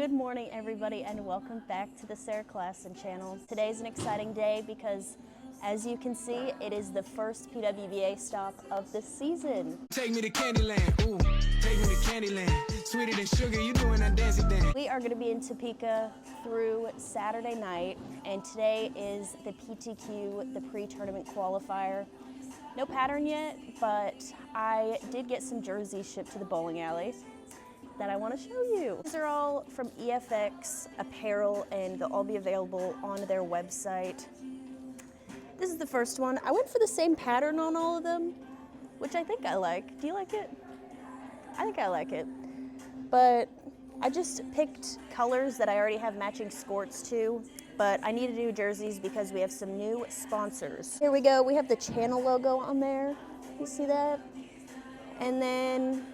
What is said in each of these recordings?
Good morning, everybody, and welcome back to the Sarah Klassen channel. Today's an exciting day because, as you can see, it is the first PWBA stop of the season. Take me to Candyland, ooh, take me to Candyland. Sweeter than sugar, you doing that dancey dance. We are going to be in Topeka through Saturday night, and today is the PTQ, the pre-tournament qualifier. No pattern yet, but I did get some jerseys shipped to the bowling alley that I want to show you. These are all from EFX Apparel, and they'll all be available on their website. This is the first one. I went for the same pattern on all of them, which I think I like. Do you like it? I think I like it. But I just picked colors that I already have matching skirts to, but I need to do jerseys because we have some new sponsors. Here we go. We have the channel logo on there. You see that? And then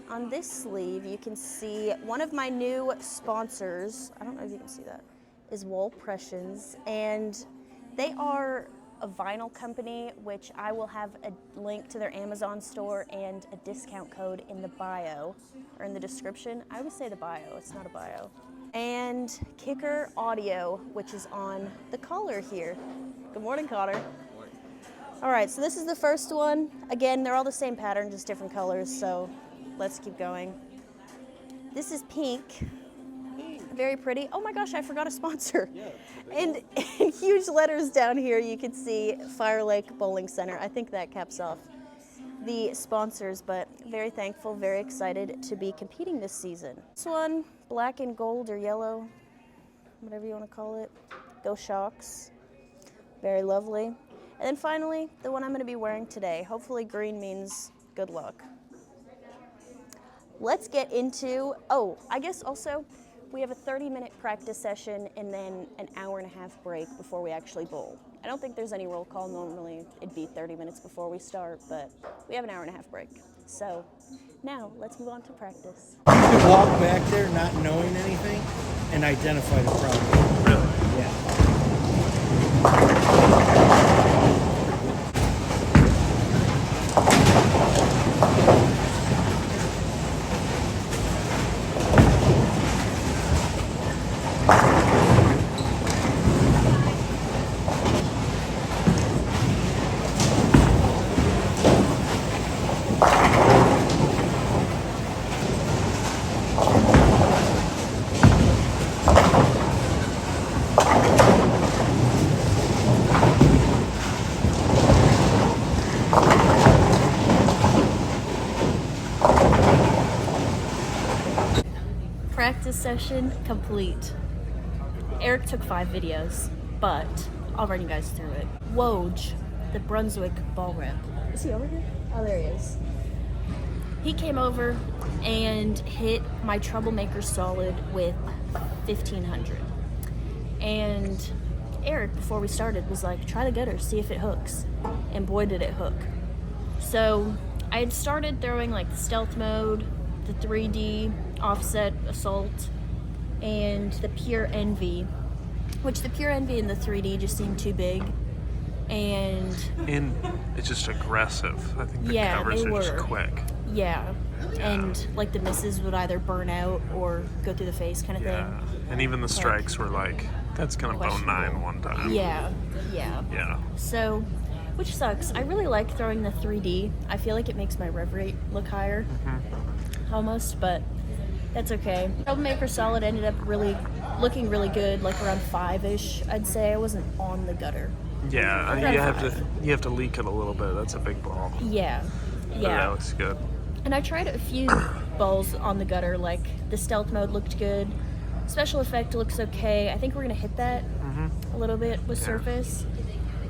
on this sleeve, you can see one of my new sponsors, I don't know if you can see that, is Wool Pressions, and they are a vinyl company, which I will have a link to their Amazon store and a discount code in the bio, or in the description. I always say the bio, it's not a bio. And Kicker Audio, which is on the collar here. Good morning, Connor. Good morning. All right, so this is the first one. Again, they're all the same pattern, just different colors, so let's keep going. This is pink. Very pretty. Oh my gosh, I forgot a sponsor. Yeah, and in huge letters down here, you can see Fire Lake Bowling Center. I think that caps off the sponsors, but very thankful, very excited to be competing this season. This one, black and gold or yellow, whatever you want to call it. Go Shocks. Very lovely. And then finally, the one I'm going to be wearing today. Hopefully green means good luck. Let's get into, I guess also, we have a 30-minute practice session and then an hour and a half break before we actually bowl. I don't think there's any roll call. Normally it'd be 30 minutes before we start, but we have an hour and a half break. So now let's move on to practice. You could walk back there not knowing anything and identify the problem. Really? Yeah. Practice session complete. Eric took 5 videos, but I'll run you guys through it. Woj, the Brunswick ball rep. Is he over here? Oh, there he is. He came over and hit my Troublemaker solid with 1500. And Eric, before we started, was like, try the gutter, see if it hooks. And boy, did it hook. So I had started throwing like the stealth mode, the 3D, offset, assault, and the pure envy, which the pure envy and the 3D just seemed too big, and it's just aggressive. I think the yeah, covers they are were just quick. Yeah, and like the misses would either burn out or go through the face kind of Yeah, thing. and even the strikes were like, that's gonna bone 9 one time. Yeah. So, which sucks. I really like throwing the 3D. I feel like it makes my rev rate look higher, almost, but that's okay. Troublemaker solid ended up looking really good, like around 5-ish, I'd say. I wasn't on the gutter. Yeah, Around you have to leak it a little bit. That's a big ball. Yeah. But that looks good. And I tried a few balls on the gutter, like the stealth mode looked good. Special effect looks okay. I think we're gonna hit that a little bit with surface.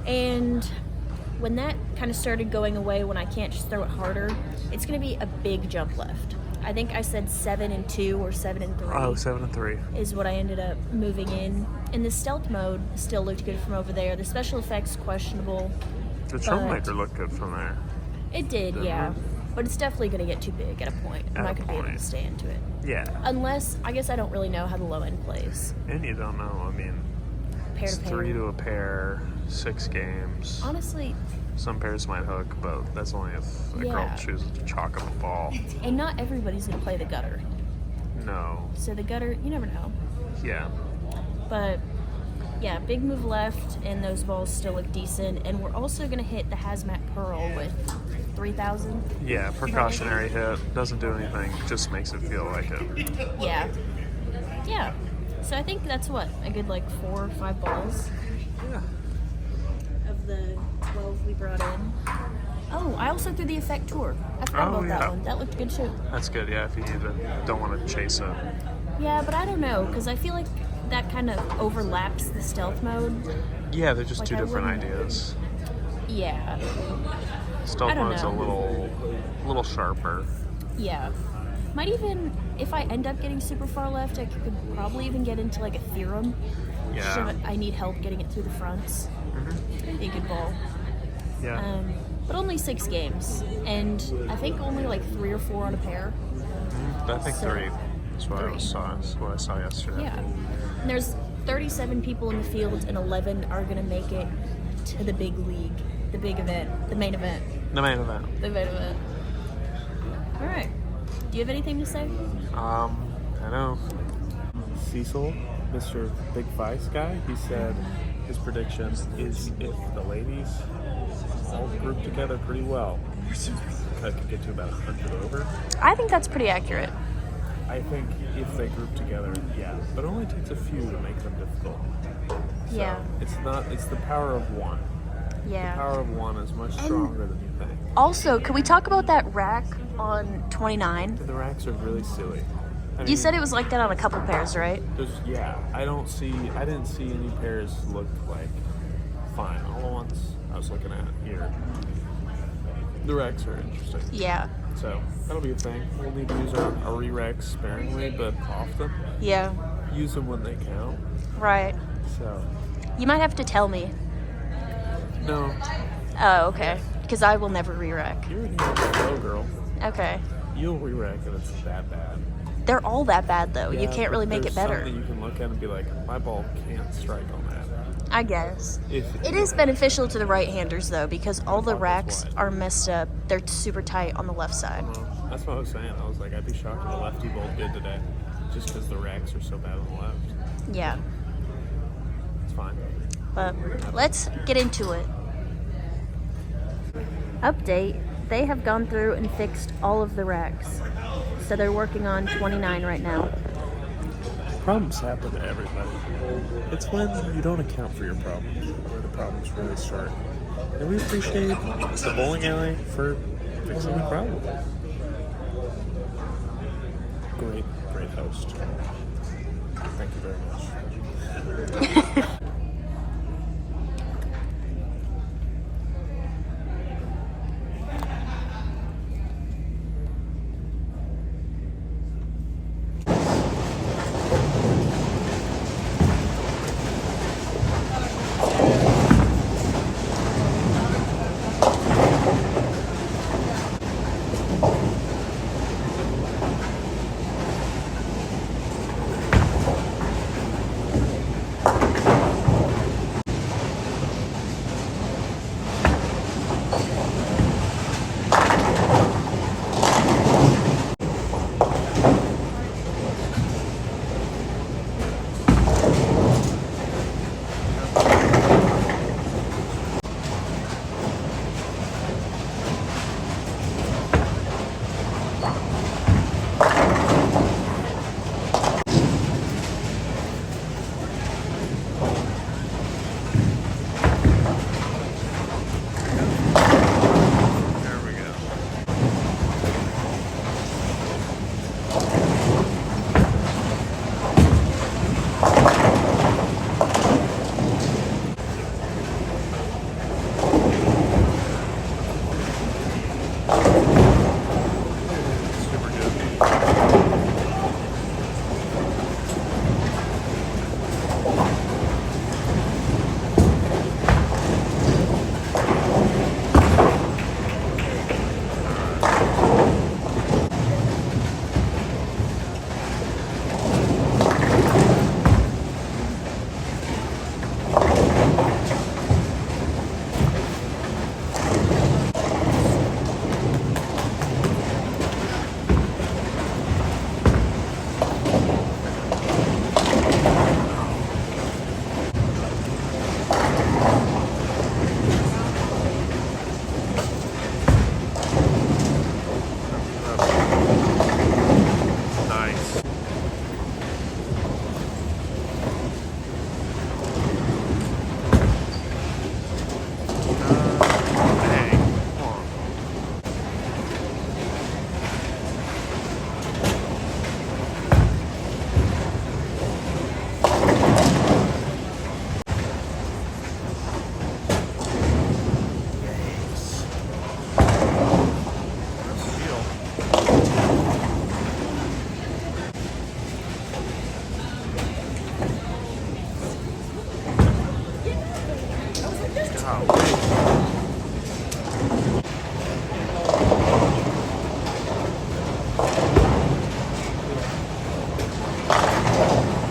And when that kind of started going away, when I can't just throw it harder, it's gonna be a big jump left. I think I said 7 and 2 or 7 and 3. Oh, 7 and 3 is what I ended up moving in. And the stealth mode still looked good from over there. The special effects questionable. The Troublemaker looked good from there. It did, yeah. But it's definitely going to get too big at a point. I'm not going to be able to stay into it. Yeah. Unless, I guess I don't really know how the low end plays. And you don't know. I mean, Pair it's to pair. 3 to a pair, 6 games. Honestly, Some pairs might hook, but that's only if a girl chooses to chalk up a ball. and not everybody's going to play the gutter. No. So the gutter, you never know. Yeah. But yeah, big move left, and those balls still look decent. And we're also going to hit the Hazmat Pearl with 3,000. Yeah, precautionary hit. Doesn't do anything. Just makes it feel like it. Yeah. Yeah. So I think that's what? A good like 4 or 5 balls Yeah. of the 12 we brought in. Oh, I also threw the Effect Tour. I forgot Oh, about that yeah. one. That looked good too. That's good, yeah, if you need to, don't want to chase it. Yeah, but I don't know, because I feel like that kind of overlaps the stealth mode. Yeah, they're just Like, two I different wouldn't- ideas. Yeah. Stealth I don't mode's a know. little sharper. Yeah. Might even, if I end up getting super far left, I could probably even get into like a theorem. Yeah. Should I need help getting it through the fronts. Be a good ball. Yeah. But only 6 games. And I think only like 3 or 4 on a pair. I think so- 3. That's what I saw yesterday. Yeah. And there's 37 people in the field, and 11 are going to make it to the big league, the big event, the main event. The main event. The main event. All right. Do you have anything to say? I know. Cecil, Mr. Big Vice guy, he said his prediction is if the ladies all group together pretty well, I could get to about 100 over. I think that's pretty accurate. I think if they group together, yeah, but it only takes a few to make them difficult. So Yeah. it's the power of one. The Yeah. power of one is much stronger than you think. Also, could we talk about that rack on 29? The racks are really silly. I You mean, said it was like that on a couple pairs, right? I didn't see any pairs look like fine. All the ones I was looking at here, the racks are interesting. Yeah. So that'll be a thing. We'll need to use our re-racks sparingly, but often. Yeah. Use them when they count. Right. So, You might have to tell me. no, Oh, okay. Because I will never re-rack. you're in here with a low girl. Okay. You'll re-rack and it's that bad. They're all that bad, though. You Yeah, can't really but make it there's better. some that you can look at and be like, my ball can't strike on that. I guess. If It is beneficial to the right-handers, though, because all the Pocket's racks wide. are messed up. They're super tight on the left side. Well, that's what I was saying. I was like, I'd be shocked if a lefty bowled good today, just because the racks are so bad on the left. Yeah. It's fine. But let's get into it. Update. They have gone through and fixed all of the racks. So they're working on 29 right now. Problems happen to everybody. It's when you don't account for your problems where the problems really start. And we appreciate the bowling alley for fixing the problem. Great host. Thank you very much.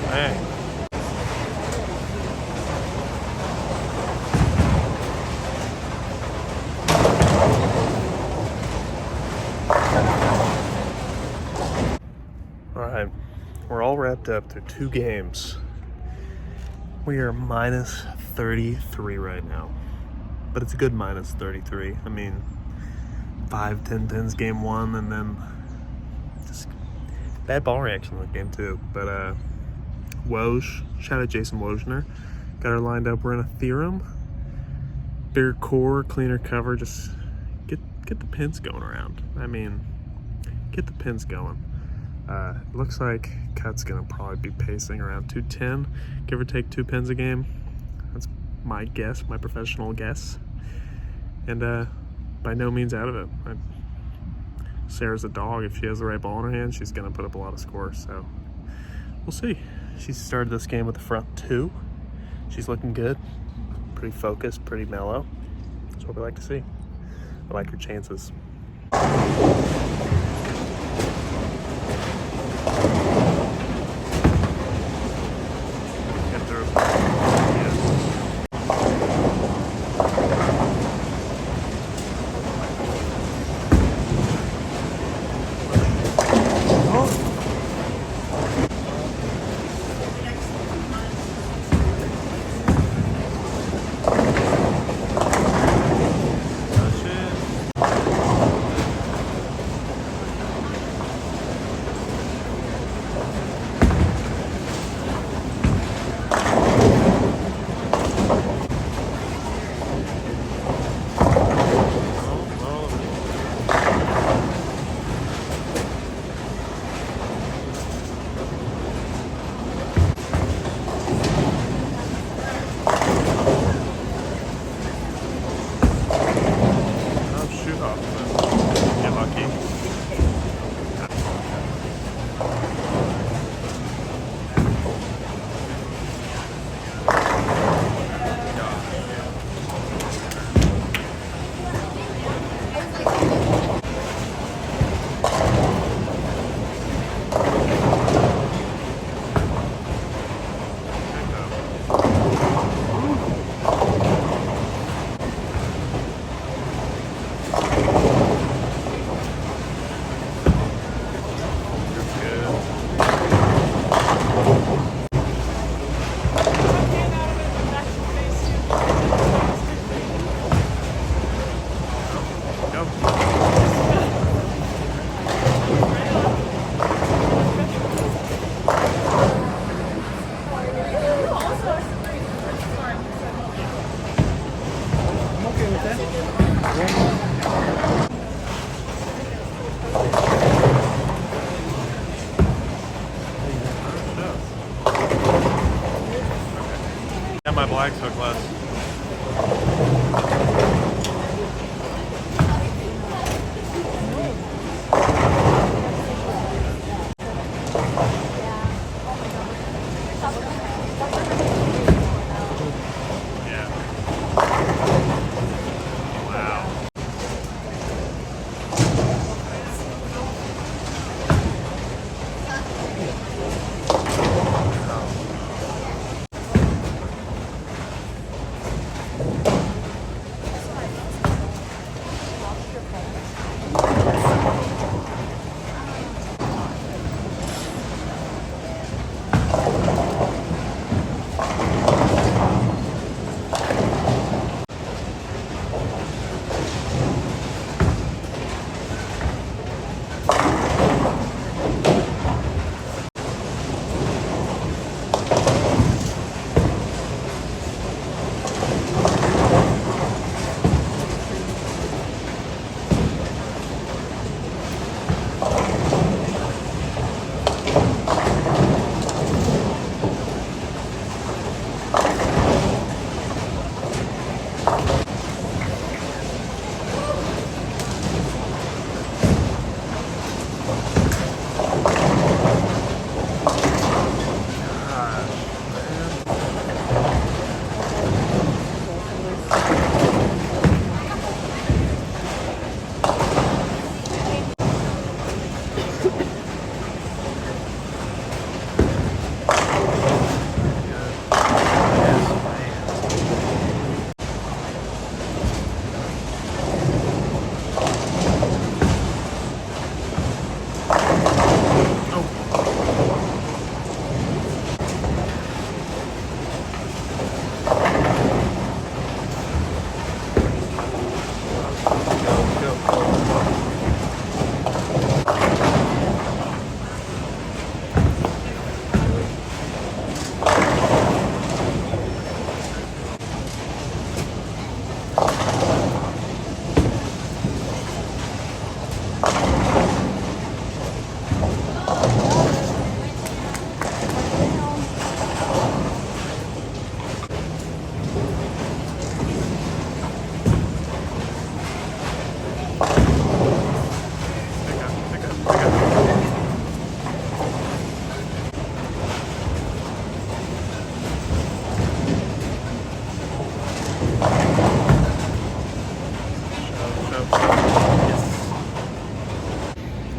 Hey. Alright, we're all wrapped up through 2 games. We are minus 33 right now. But it's a good minus 33. I mean, 5-10-10s game 1, and then just bad ball reaction in the game 2. But Woj, shout out Jason Wojner, got her lined up. We're in a theorem. Bigger core, cleaner cover, just get the pins going around. I mean, get the pins going. Looks like Cut's gonna probably be pacing around 210, give or take 2 pins a game. That's my guess, my professional guess. And by no means out of it. Sarah's a dog. If she has the right ball in her hand, she's gonna put up a lot of scores. So we'll see. She started this game with the front 2. She's looking good, pretty focused, pretty mellow. That's what we like to see. I like her chances. Get through. My black hook less.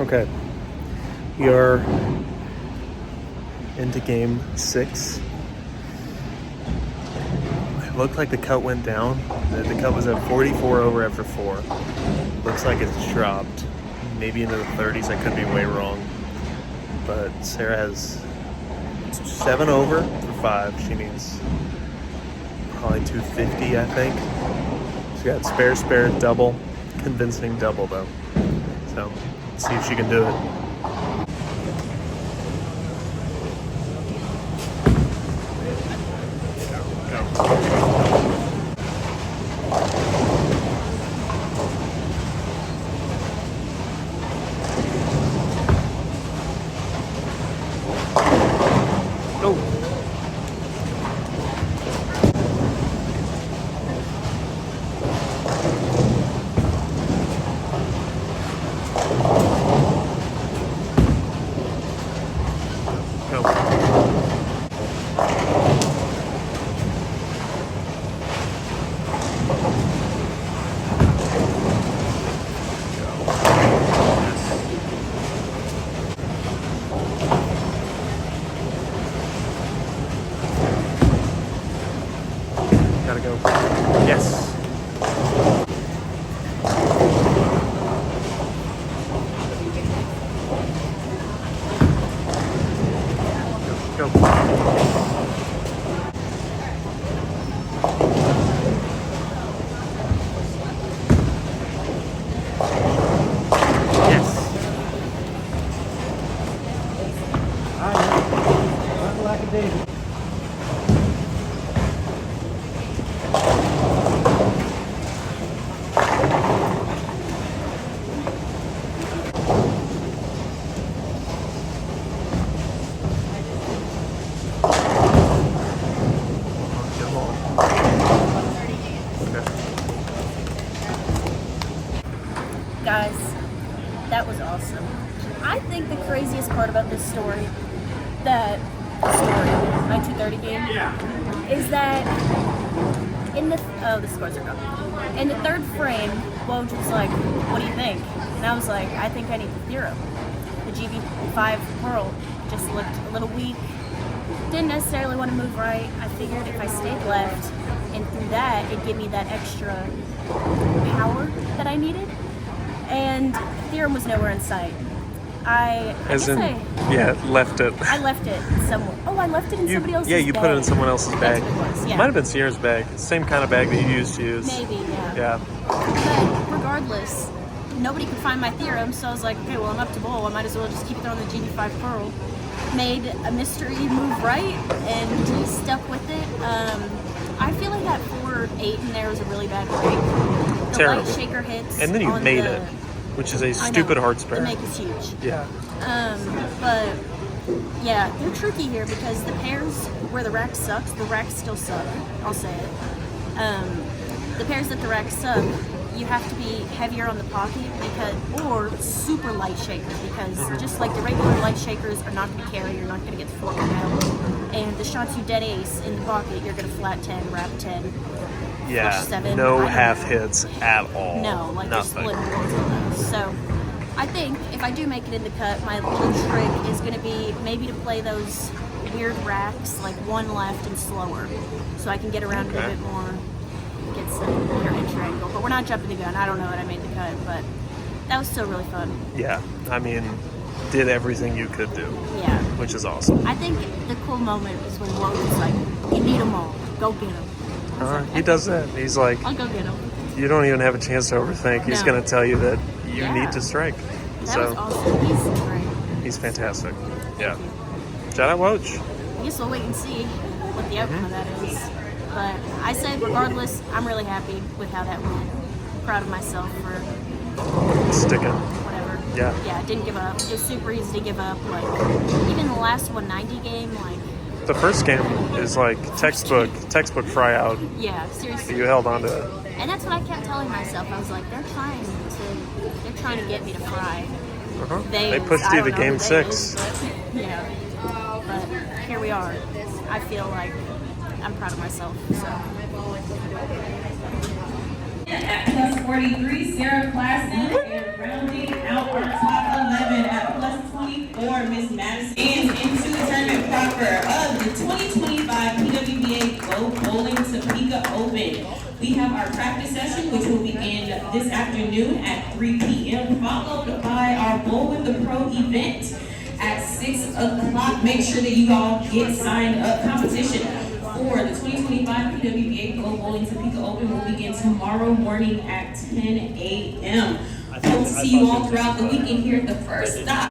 Okay. We are into game 6. It looked like the cut went down. The cut was at 44 over after 4. Looks like it's dropped. Maybe into the 30s. I could be way wrong. But Sarah has 7 over for 5. She needs probably 250, I think. She's got spare, double. Convincing double, though. So, let's see if she can do it. Gotta go. Yes. Go. Yes. Guys, that was awesome. I think the craziest part about this story, my 230 game, is that in the the scores are gone. In the 3rd frame, Woj was like, "What do you think?" And I was like, "I think I need the theorem." The GB5 Pearl just looked a little weak. Didn't necessarily want to move right. I figured if I stayed left and through that, it'd give me that extra power that I needed. And theorem was nowhere in sight. Left it. I left it somewhere. Oh, I left it in somebody else's bag. Yeah, you put it in someone else's bag. That's what it was, yeah. Might have been Sierra's bag. Same kind of bag that you used to use. Maybe, yeah. Yeah. But regardless, nobody could find my theorem, so I was like, okay, well, I'm up to bowl. I might as well just keep throwing the GB5 Pearl. Made a mystery move right and stuck with it. I feel like that 4-8 in there was a really bad break. The Terrible. light shaker hits. And then you made it, which is a stupid hard spare. The make is huge. Yeah. But yeah, they're tricky here because the pairs where the rack sucks, the racks still suck. I'll say it. The pairs that the racks suck, you have to be heavier on the pocket or super light shakers because just like the regular light shakers are not going to carry, you're not going to get the fork out. And the shots you dead ace in the pocket, you're going to flat 10, wrap 10. Yeah, 7, no half hits at all. No, like nothing. They're split boards on those. So I think if I do make it in the cut, my little trick is going to be maybe to play those weird racks, like one left and slower, so I can get around a bit more, get some better entry angle. But we're not jumping the gun. I don't know that I made the cut, but that was still really fun. Yeah, I mean, did everything you could do. Yeah. Which is awesome. I think the cool moment is when Woj was like, "You need them all. Go get them." He does that. He's like, I'll go get them. you don't even have a chance to overthink. He's No. going to tell you that you need to strike. That was awesome. He's great. He's fantastic. Yeah. Shout out Woj. I guess we'll wait and see what the outcome of that is. But I said, regardless, I'm really happy with how that went. Proud of myself for Sticking. whatever. Yeah. Yeah, didn't give up. It was super easy to give up. Like, even the last 190 game, like, The first game is like textbook fry out. yeah, seriously. You held on to it. And that's what I kept telling myself. I was like, they're trying to get me to fry. They pushed you to game 6. Yeah. But here we are. I feel like I'm proud of myself. So. At plus 43, Sarah Klassen, and rounding out our top 11 our practice session, which will begin this afternoon at 3 p.m., followed by our Bowl with the Pro event at 6 o'clock. Make sure that you all get signed up. Competition for the 2025 PWBA Pro Bowling Topeka Open will begin tomorrow morning at 10 a.m. Hope to see you all throughout the weekend here at the first stop.